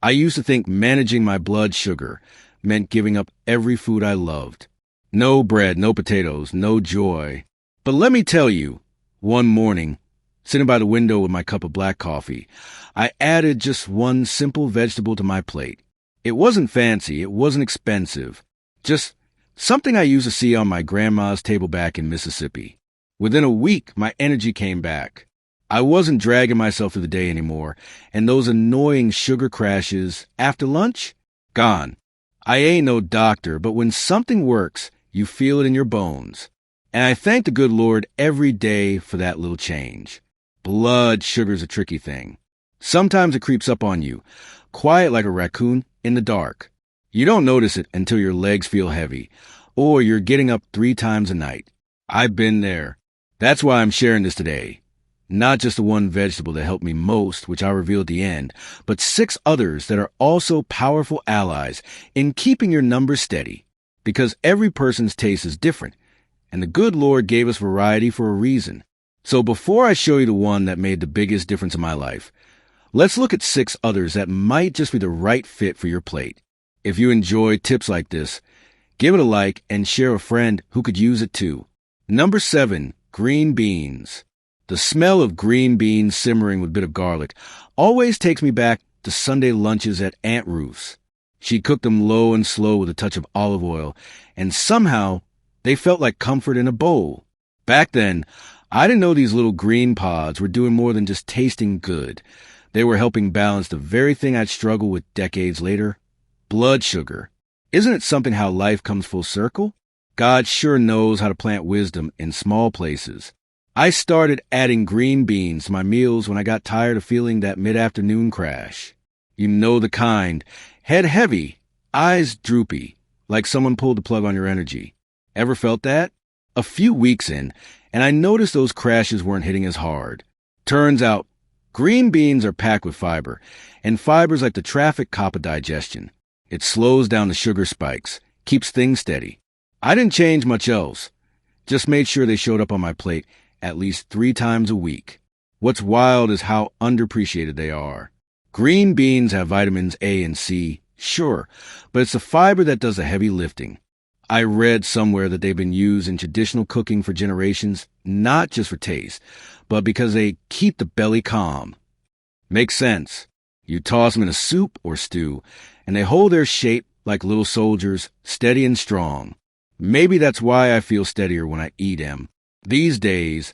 I used to think managing my blood sugar meant giving up every food I loved. No bread, no potatoes, no joy. But let me tell you, one morning, sitting by the window with my cup of black coffee, I added just one simple vegetable to my plate. It wasn't fancy, it wasn't expensive, just something I used to see on my grandma's table back in Mississippi. Within a week, my energy came back. I wasn't dragging myself through the day anymore, and those annoying sugar crashes after lunch, gone. I ain't no doctor, but when something works, you feel it in your bones. And I thank the good Lord every day for that little change. Blood sugar's a tricky thing. Sometimes it creeps up on you, quiet like a raccoon in the dark. You don't notice it until your legs feel heavy, or you're getting up 3 times a night. I've been there. That's why I'm sharing this today. Not just the one vegetable that helped me most, which I'll reveal at the end, but 6 others that are also powerful allies in keeping your numbers steady. Because every person's taste is different, and the good Lord gave us variety for a reason. So before I show you the one that made the biggest difference in my life, let's look at 6 others that might just be the right fit for your plate. If you enjoy tips like this, give it a like and share a friend who could use it too. Number 7, green beans. The smell of green beans simmering with a bit of garlic always takes me back to Sunday lunches at Aunt Ruth's. She cooked them low and slow with a touch of olive oil, and somehow they felt like comfort in a bowl. Back then, I didn't know these little green pods were doing more than just tasting good. They were helping balance the very thing I'd struggled with decades later, blood sugar. Isn't it something how life comes full circle? God sure knows how to plant wisdom in small places. I started adding green beans to my meals when I got tired of feeling that mid-afternoon crash. You know the kind. Head heavy, eyes droopy, like someone pulled the plug on your energy. Ever felt that? A few weeks in, and I noticed those crashes weren't hitting as hard. Turns out, green beans are packed with fiber, and fiber's like the traffic cop of digestion. It slows down the sugar spikes, keeps things steady. I didn't change much else. Just made sure they showed up on my plate at least 3 times a week. What's wild is how underappreciated they are. Green beans have vitamins A and C, sure, but it's the fiber that does the heavy lifting. I read somewhere that they've been used in traditional cooking for generations, not just for taste, but because they keep the belly calm. Makes sense. You toss them in a soup or stew, and they hold their shape like little soldiers, steady and strong. Maybe that's why I feel steadier when I eat them. These days,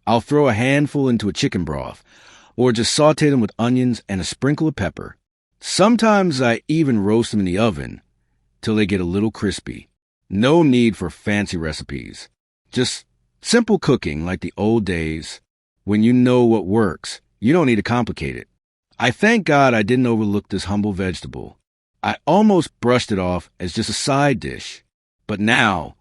I'll throw a handful into a chicken broth, or just saute them with onions and a sprinkle of pepper. Sometimes I even roast them in the oven till they get a little crispy. No need for fancy recipes. Just simple cooking like the old days. When you know what works, you don't need to complicate it. I thank God I didn't overlook this humble vegetable. I almost brushed it off as just a side dish. But now,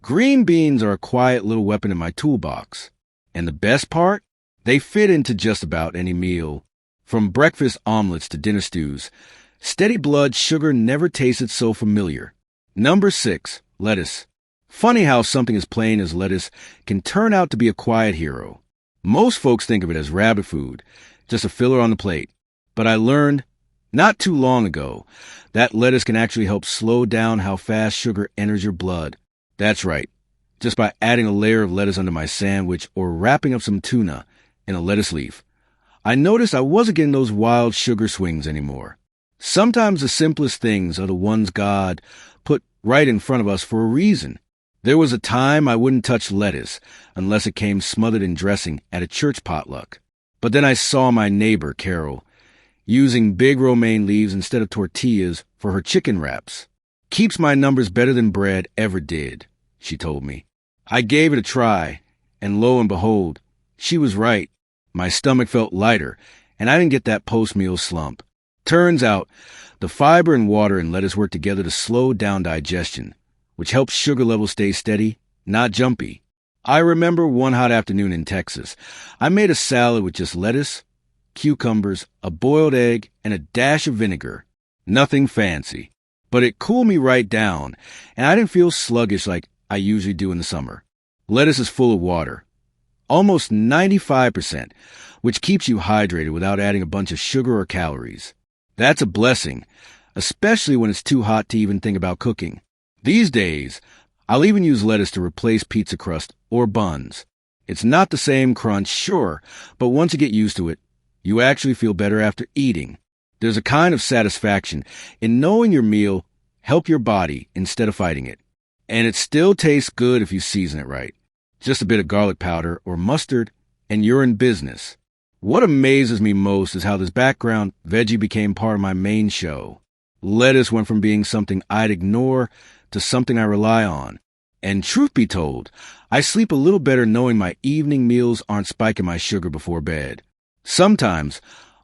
green beans are a quiet little weapon in my toolbox. And the best part? They fit into just about any meal. From breakfast omelets to dinner stews, steady blood sugar never tasted so familiar. Number 6, lettuce. Funny how something as plain as lettuce can turn out to be a quiet hero. Most folks think of it as rabbit food, just a filler on the plate. But I learned, not too long ago, that lettuce can actually help slow down how fast sugar enters your blood. That's right. Just by adding a layer of lettuce under my sandwich or wrapping up some tuna in a lettuce leaf, I noticed I wasn't getting those wild sugar swings anymore. Sometimes the simplest things are the ones God put right in front of us for a reason. There was a time I wouldn't touch lettuce unless it came smothered in dressing at a church potluck. But then I saw my neighbor, Carol, using big romaine leaves instead of tortillas for her chicken wraps. Keeps my numbers better than bread ever did, she told me. I gave it a try, and lo and behold, she was right. My stomach felt lighter, and I didn't get that post-meal slump. Turns out, the fiber and water in lettuce work together to slow down digestion, which helps sugar levels stay steady, not jumpy. I remember one hot afternoon in Texas. I made a salad with just lettuce, cucumbers, a boiled egg, and a dash of vinegar. Nothing fancy. But it cooled me right down, and I didn't feel sluggish like I usually do in the summer. Lettuce is full of water, almost 95%, which keeps you hydrated without adding a bunch of sugar or calories. That's a blessing, especially when it's too hot to even think about cooking. These days, I'll even use lettuce to replace pizza crust or buns. It's not the same crunch, sure, but once you get used to it, you actually feel better after eating. There's a kind of satisfaction in knowing your meal helped your body instead of fighting it. And it still tastes good if you season it right. Just a bit of garlic powder or mustard, and you're in business. What amazes me most is how this background veggie became part of my main show. Lettuce went from being something I'd ignore to something I rely on. And truth be told, I sleep a little better knowing my evening meals aren't spiking my sugar before bed. Sometimes,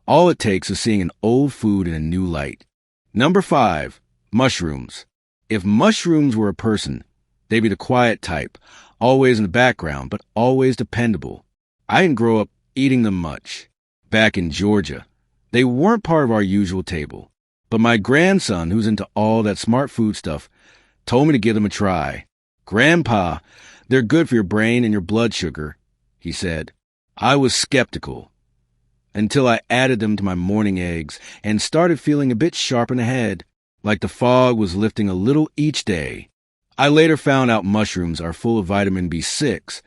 all it takes is seeing an old food in a new light. Number 5, mushrooms. If mushrooms were a person, they'd be the quiet type, always in the background, but always dependable. I didn't grow up eating them much. Back in Georgia, they weren't part of our usual table. But my grandson, who's into all that smart food stuff, told me to give them a try. "Grandpa, they're good for your brain and your blood sugar," he said. I was skeptical until I added them to my morning eggs and started feeling a bit sharp in the head, like the fog was lifting a little each day. I later found out mushrooms are full of vitamin B6,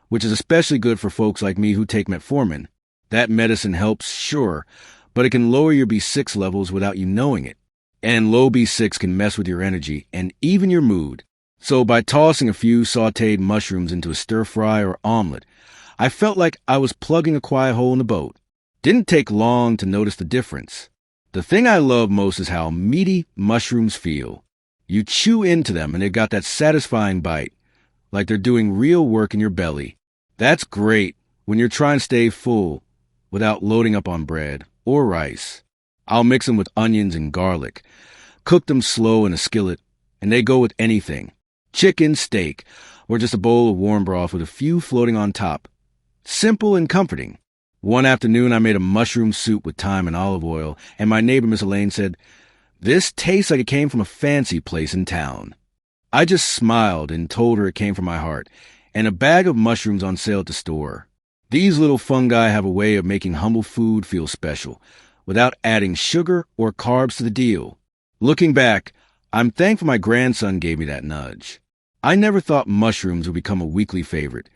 which is especially good for folks like me who take metformin. That medicine helps, sure, but it can lower your B6 levels without you knowing it. And low B6 can mess with your energy and even your mood. So by tossing a few sautéed mushrooms into a stir-fry or omelet, I felt like I was plugging a quiet hole in the boat. Didn't take long to notice the difference. The thing I love most is how meaty mushrooms feel. You chew into them and they've got that satisfying bite, like they're doing real work in your belly. That's great when you're trying to stay full without loading up on bread or rice. I'll mix them with onions and garlic, cook them slow in a skillet, and they go with anything. Chicken, steak, or just a bowl of warm broth with a few floating on top. Simple and comforting. One afternoon, I made a mushroom soup with thyme and olive oil, and my neighbor, Miss Elaine, said, "This tastes like it came from a fancy place in town." I just smiled and told her it came from my heart, and a bag of mushrooms on sale at the store. These little fungi have a way of making humble food feel special, without adding sugar or carbs to the deal. Looking back, I'm thankful my grandson gave me that nudge. I never thought mushrooms would become a weekly favorite,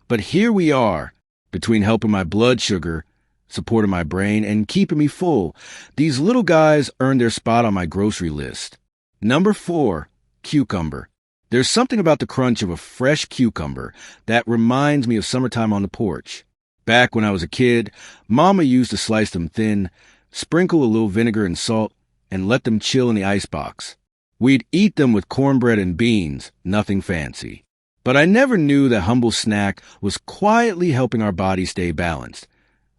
but here we are. Between helping my blood sugar, supporting my brain, and keeping me full, these little guys earned their spot on my grocery list. Number 4, cucumber. There's something about the crunch of a fresh cucumber that reminds me of summertime on the porch. Back when I was a kid, Mama used to slice them thin, sprinkle a little vinegar and salt, and let them chill in the icebox. We'd eat them with cornbread and beans, nothing fancy. But I never knew that humble snack was quietly helping our bodies stay balanced,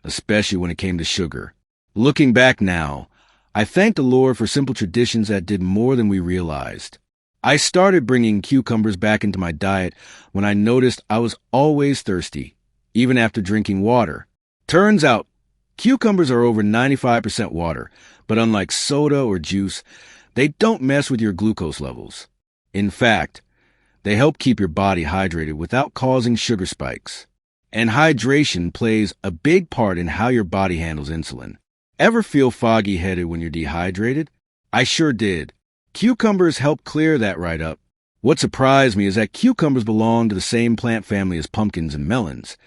especially when it came to sugar. Looking back now, I thank the Lord for simple traditions that did more than we realized. I started bringing cucumbers back into my diet when I noticed I was always thirsty, even after drinking water. Turns out, cucumbers are over 95% water, but unlike soda or juice, they don't mess with your glucose levels. In fact, they help keep your body hydrated without causing sugar spikes. And hydration plays a big part in how your body handles insulin. Ever feel foggy-headed when you're dehydrated? I sure did. Cucumbers help clear that right up. What surprised me is that cucumbers belong to the same plant family as pumpkins and melons,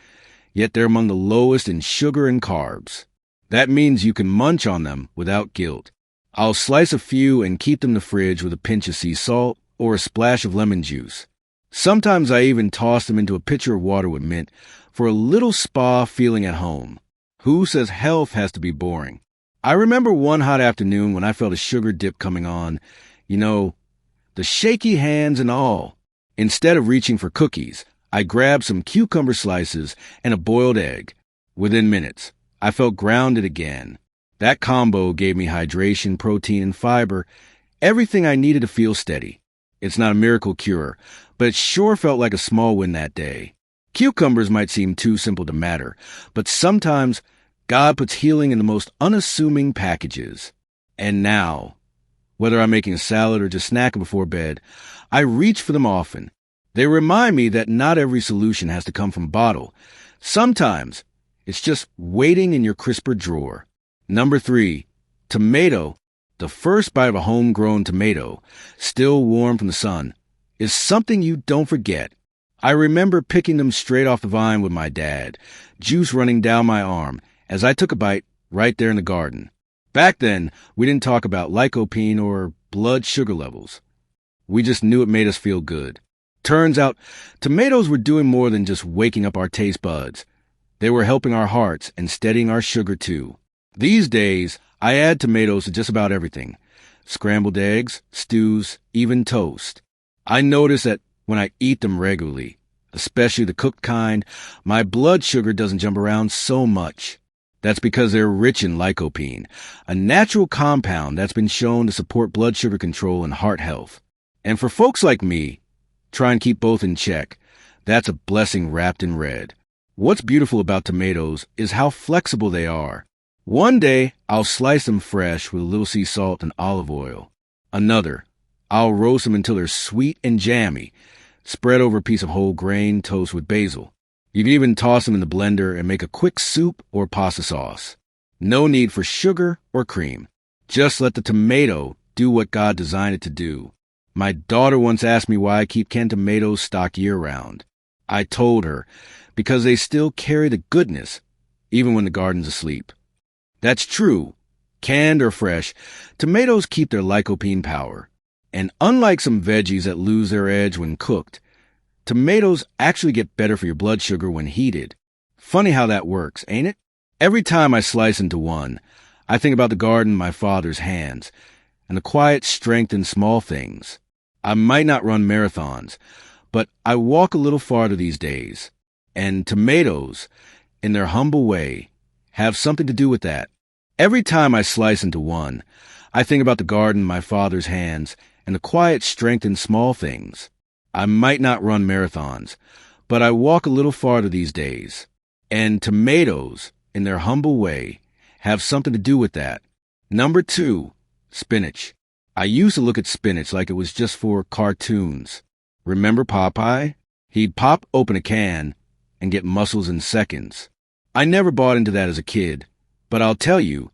yet they're among the lowest in sugar and carbs. That means you can munch on them without guilt. I'll slice a few and keep them in the fridge with a pinch of sea salt or a splash of lemon juice. Sometimes I even toss them into a pitcher of water with mint for a little spa feeling at home. Who says health has to be boring? I remember one hot afternoon when I felt a sugar dip coming on. You know, the shaky hands and all. Instead of reaching for cookies, I grabbed some cucumber slices and a boiled egg. Within minutes, I felt grounded again. That combo gave me hydration, protein, and fiber, everything I needed to feel steady. It's not a miracle cure, but it sure felt like a small win that day. Cucumbers might seem too simple to matter, but sometimes God puts healing in the most unassuming packages. And now, whether I'm making a salad or just snacking before bed, I reach for them often. They remind me that not every solution has to come from a bottle. Sometimes it's just waiting in your crisper drawer. Number 3, Tomato, the first bite of a homegrown tomato, still warm from the sun, is something you don't forget. I remember picking them straight off the vine with my dad, juice running down my arm as I took a bite right there in the garden. Back then, we didn't talk about lycopene or blood sugar levels. We just knew it made us feel good. Turns out, tomatoes were doing more than just waking up our taste buds. They were helping our hearts and steadying our sugar too. These days, I add tomatoes to just about everything. Scrambled eggs, stews, even toast. I notice that when I eat them regularly, especially the cooked kind, my blood sugar doesn't jump around so much. That's because they're rich in lycopene, a natural compound that's been shown to support blood sugar control and heart health. And for folks like me, try and keep both in check. That's a blessing wrapped in red. What's beautiful about tomatoes is how flexible they are. One day, I'll slice them fresh with a little sea salt and olive oil. Another, I'll roast them until they're sweet and jammy, spread over a piece of whole grain toast with basil. You can even toss them in the blender and make a quick soup or pasta sauce. No need for sugar or cream. Just let the tomato do what God designed it to do. My daughter once asked me why I keep canned tomatoes stocked year-round. I told her, because they still carry the goodness, even when the garden's asleep. That's true. Canned or fresh, tomatoes keep their lycopene power. And unlike some veggies that lose their edge when cooked, tomatoes actually get better for your blood sugar when heated. Funny how that works, ain't it? Every time I slice into one, I think about the garden in my father's hands and the quiet strength in small things. I might not run marathons, but I walk a little farther these days. And tomatoes, in their humble way, have something to do with that. Every time I slice into one, I think about the garden in my father's hands and the quiet strength in small things. I might not run marathons, but I walk a little farther these days. And tomatoes, in their humble way, have something to do with that. Number 2, spinach. I used to look at spinach like it was just for cartoons. Remember Popeye? He'd pop open a can and get muscles in seconds. I never bought into that as a kid, but I'll tell you,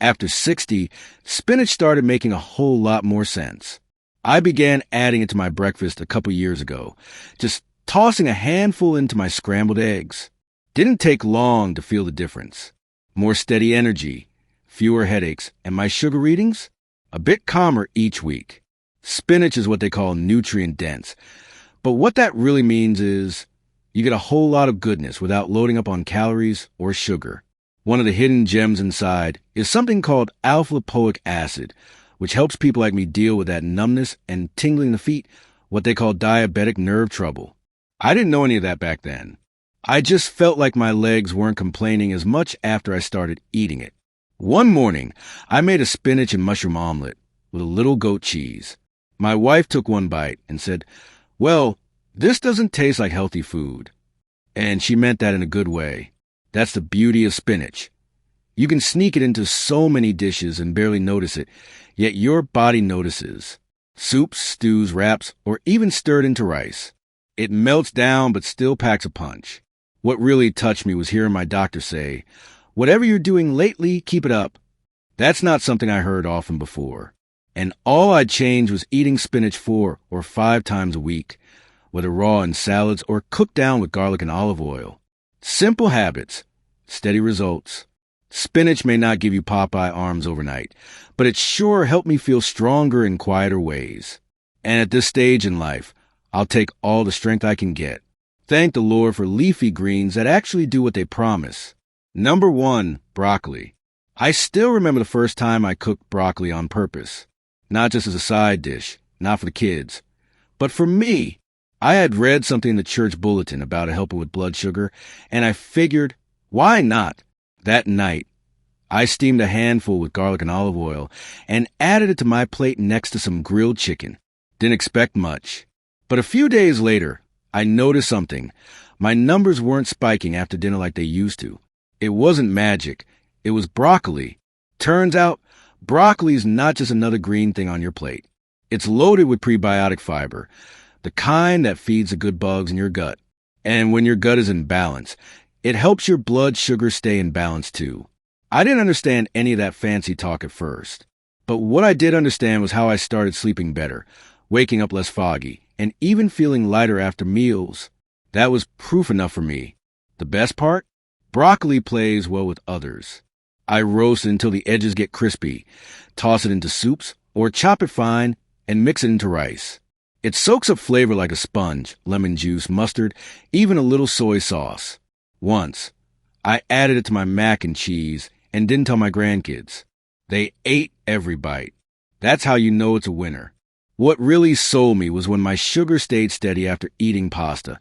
after 60, spinach started making a whole lot more sense. I began adding it to my breakfast a couple years ago, just tossing a handful into my scrambled eggs. Didn't take long to feel the difference. More steady energy, fewer headaches, and my sugar readings? A bit calmer each week. Spinach is what they call nutrient-dense, but what that really means is you get a whole lot of goodness without loading up on calories or sugar. One of the hidden gems inside is something called alpha-lipoic acid, which helps people like me deal with that numbness and tingling in the feet, what they call diabetic nerve trouble. I didn't know any of that back then. I just felt like my legs weren't complaining as much after I started eating it. One morning, I made a spinach and mushroom omelet with a little goat cheese. My wife took one bite and said, "Well, this doesn't taste like healthy food." And she meant that in a good way. That's the beauty of spinach. You can sneak it into so many dishes and barely notice it, yet your body notices. Soups, stews, wraps, or even stirred into rice. It melts down but still packs a punch. What really touched me was hearing my doctor say, "Whatever you're doing lately, keep it up." That's not something I heard often before. And all I'd change was eating spinach 4 or 5 times a week, whether raw in salads or cooked down with garlic and olive oil. Simple habits, steady results. Spinach may not give you Popeye arms overnight, but it sure helped me feel stronger in quieter ways. And at this stage in life, I'll take all the strength I can get. Thank the Lord for leafy greens that actually do what they promise. Number 1, broccoli. I still remember the first time I cooked broccoli on purpose. Not just as a side dish, not for the kids, but for me. I had read something in the church bulletin about it helping with blood sugar, and I figured, why not? That night, I steamed a handful with garlic and olive oil and added it to my plate next to some grilled chicken. Didn't expect much. But a few days later, I noticed something. My numbers weren't spiking after dinner like they used to. It wasn't magic. It was broccoli. Turns out, broccoli is not just another green thing on your plate. It's loaded with prebiotic fiber, the kind that feeds the good bugs in your gut. And when your gut is in balance, it helps your blood sugar stay in balance too. I didn't understand any of that fancy talk at first. But what I did understand was how I started sleeping better, waking up less foggy, and even feeling lighter after meals. That was proof enough for me. The best part? Broccoli plays well with others. I roast it until the edges get crispy, toss it into soups, or chop it fine and mix it into rice. It soaks up flavor like a sponge, lemon juice, mustard, even a little soy sauce. Once, I added it to my mac and cheese and didn't tell my grandkids. They ate every bite. That's how you know it's a winner. What really sold me was when my sugar stayed steady after eating pasta,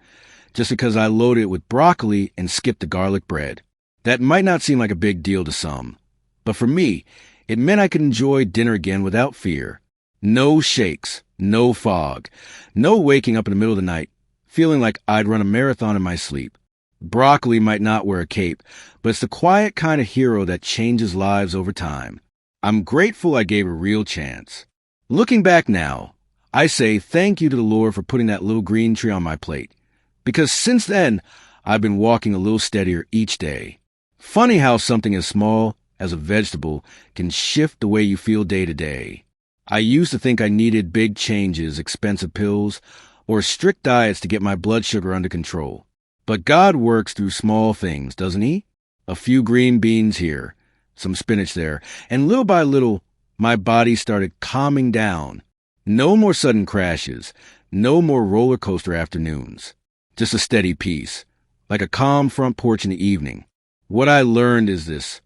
just because I loaded it with broccoli and skipped the garlic bread. That might not seem like a big deal to some, but for me, it meant I could enjoy dinner again without fear. No shakes, no fog, no waking up in the middle of the night, feeling like I'd run a marathon in my sleep. Broccoli might not wear a cape, but it's the quiet kind of hero that changes lives over time. I'm grateful I gave it a real chance. Looking back now, I say thank you to the Lord for putting that little green tree on my plate, because since then, I've been walking a little steadier each day. Funny how something as small as a vegetable can shift the way you feel day to day. I used to think I needed big changes, expensive pills, or strict diets to get my blood sugar under control. But God works through small things, doesn't he? A few green beans here, some spinach there, and little by little, my body started calming down. No more sudden crashes, no more roller coaster afternoons. Just a steady peace, like a calm front porch in the evening. What I learned is this: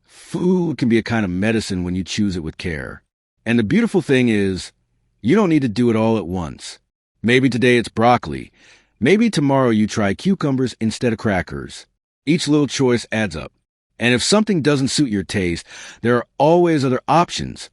food can be a kind of medicine when you choose it with care. And the beautiful thing is, you don't need to do it all at once. Maybe today it's broccoli. Maybe tomorrow you try cucumbers instead of crackers. Each little choice adds up. And if something doesn't suit your taste, there are always other options.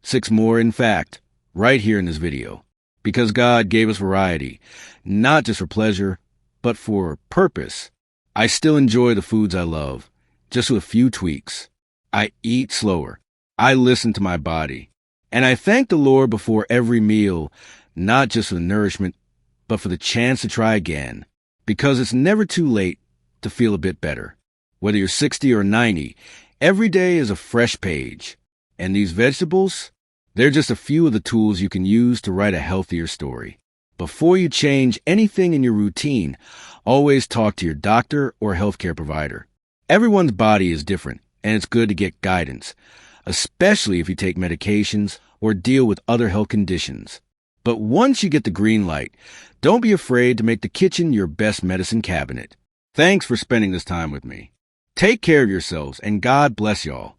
6 more, in fact, right here in this video. Because God gave us variety, not just for pleasure, but for purpose. I still enjoy the foods I love, just with a few tweaks. I eat slower. I listen to my body. And I thank the Lord before every meal, not just for the nourishment, but for the chance to try again. Because it's never too late to feel a bit better. Whether you're 60 or 90, every day is a fresh page. And these vegetables, they're just a few of the tools you can use to write a healthier story. Before you change anything in your routine, always talk to your doctor or healthcare provider. Everyone's body is different, and it's good to get guidance, especially if you take medications or deal with other health conditions. But once you get the green light, don't be afraid to make the kitchen your best medicine cabinet. Thanks for spending this time with me. Take care of yourselves, and God bless y'all.